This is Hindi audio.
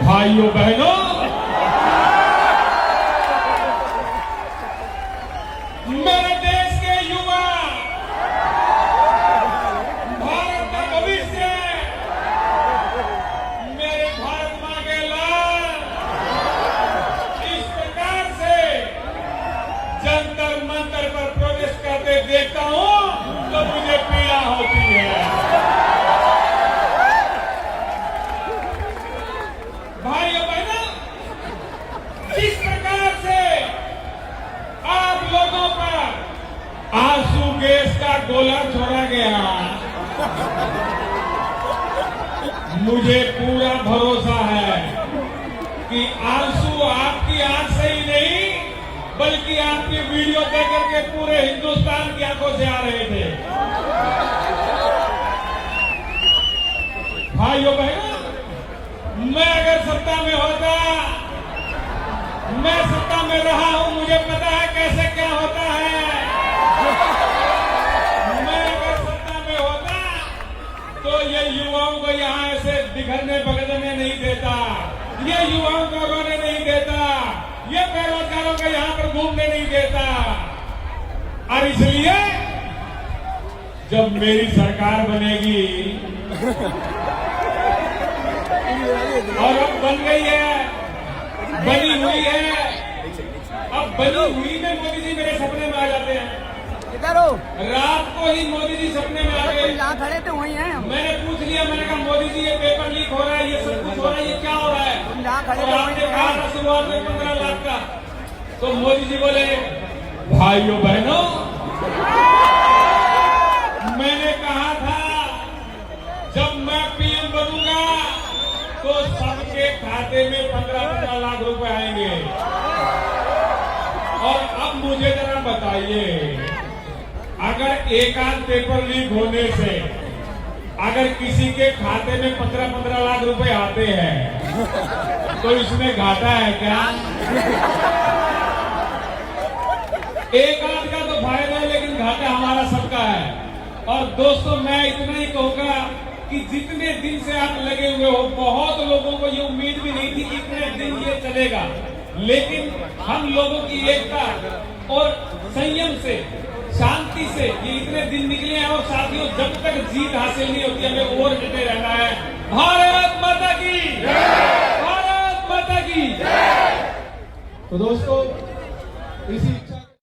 भाइयों बहनों, मेरे देश के युवा, भारत का भविष्य, मेरे भारत मां के लाल, इस प्रकार से जंतर मंतर पर प्रोटेस्ट करते देखता हूं तो मुझे पीड़ा होती है। भाइयों बहनों, जिस प्रकार से आप लोगों पर आंसू गैस का गोला छोड़ा गया, मुझे पूरा भरोसा है कि आंसू आपकी आंख से ही नहीं बल्कि आपकी वीडियो देख करके पूरे हिंदुस्तान की आंखों से आ रहे थे। भाइयों बहनों, मैं अगर सत्ता में होता, मैं सत्ता में रहा हूं, मुझे पता है कैसे क्या होता है। मैं अगर सत्ता में होता तो ये युवाओं को यहां ऐसे बिखरने बगड़ने नहीं देता, ये युवाओं को रोने नहीं देता, ये बेरोजगारों को यहां पर घूमने नहीं देता। और इसलिए जब मेरी सरकार बनेगी और अब बन गई है, बनी हुई है, अब बनी हुई में मोदी जी मेरे सपने में आ जाते हैं। रात को ही मोदी जी सपने में आ गए। जहाँ खड़े थे वही हैं। मैंने पूछ लिया, मैंने कहा मोदी जी ये पेपर लीक हो रहा है, ये सब कुछ हो रहा है, ये क्या हो रहा है? जहाँ खड़े थे आपने कहा था शुरुआत में 15 लाख का, तो मोदी जी बोले भाइयों बहनों, मैंने कहा था जब मैं पीएम बनूंगा तो सबके खाते में 15-15 लाख रुपए आएंगे। और अब मुझे जरा बताइए, अगर एक आध पेपर लीक होने से अगर किसी के खाते में 15-15 लाख रुपए आते हैं तो इसमें घाटा है क्या? एक आध का तो फायदा है लेकिन घाटा हमारा सबका है। और दोस्तों, मैं इतना ही कहूंगा कि जितने दिन से आप लगे हुए हो, बहुत लोगों को ये उम्मीद भी नहीं थी कि इतने दिन ये चलेगा, लेकिन हम लोगों की एकता और संयम से, शांति से ये इतने दिन निकले हैं। और साथियों, जब तक जीत हासिल नहीं होती हमें और डटे रहना है। भारत माता की जय, भारत माता की जय। तो दोस्तों, इसी